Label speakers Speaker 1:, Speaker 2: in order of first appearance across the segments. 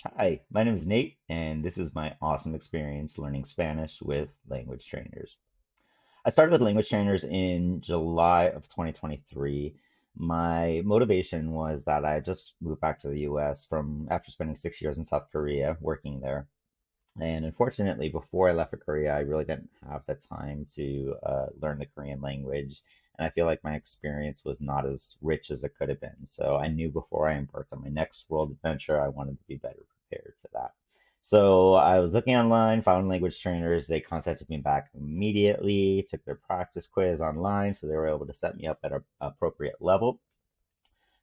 Speaker 1: Hi, my name is Nate, and this is my awesome experience learning Spanish with language trainers. I started with language trainers in July of 2023. My motivation was that I just moved back to the US from after spending 6 years in South Korea working there. And unfortunately, before I left for Korea, I really didn't have the time to learn the Korean language. And I feel like my experience was not as rich as it could have been. So I knew before I embarked on my next world adventure, I wanted to be better prepared for that. So I was looking online, found language trainers. They contacted me back immediately, took their practice quiz online, so they were able to set me up at an appropriate level.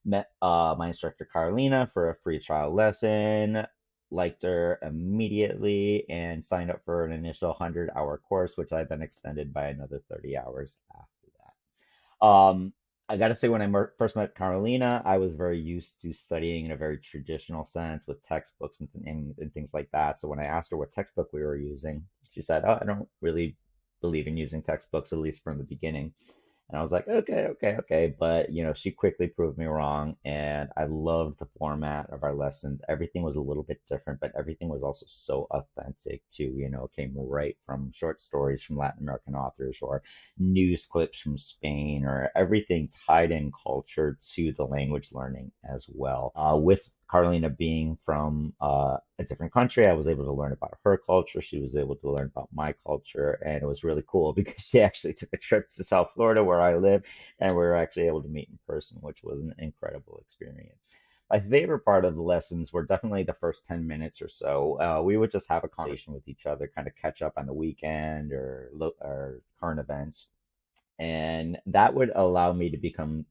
Speaker 1: Met my instructor Carolina for a free trial lesson, liked her immediately, and signed up for an initial 100-hour course, which I've been extended by another 30 hours after that. I gotta say, when I first met Carolina, I was very used to studying in a very traditional sense with textbooks and things like that. So when I asked her what textbook we were using, she said, "Oh, I don't really believe in using textbooks, at least from the beginning." And I was like, okay, okay, okay. But, she quickly proved me wrong. And I loved the format of our lessons. Everything was a little bit different, but everything was also so authentic too. It came right from short stories from Latin American authors or news clips from Spain or everything tied in culture to the language learning as well. With Carolina being from a different country, I was able to learn about her culture. She was able to learn about my culture, and it was really cool because she actually took a trip to South Florida where I live, and we were actually able to meet in person, which was an incredible experience. My favorite part of the lessons were definitely the first 10 minutes or so. We would just have a conversation with each other, kind of catch up on the weekend or look or current events. And that would allow me to become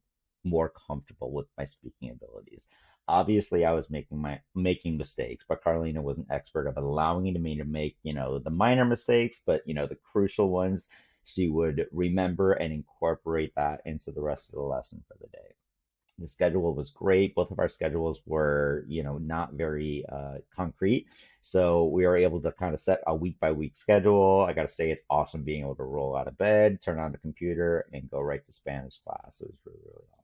Speaker 1: more comfortable with my speaking abilities. Obviously, I was making mistakes, but Carlina was an expert of allowing me to make, the minor mistakes, but the crucial ones, she would remember and incorporate that into the rest of the lesson for the day. The schedule was great. Both of our schedules were, not very concrete. So we were able to kind of set a week by week schedule. I got to say, it's awesome being able to roll out of bed, turn on the computer, and go right to Spanish class. It was really, really awesome.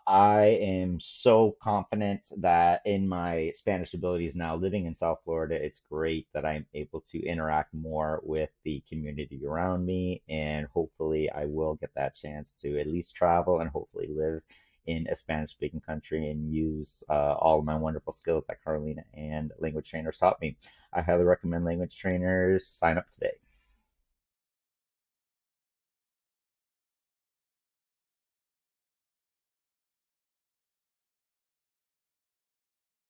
Speaker 1: I am so confident that in my Spanish abilities now living in South Florida, it's great that I'm able to interact more with the community around me. And hopefully, I will get that chance to at least travel and hopefully live in a Spanish speaking country and use all of my wonderful skills that Carolina and language trainers taught me. I highly recommend language trainers. Sign up today.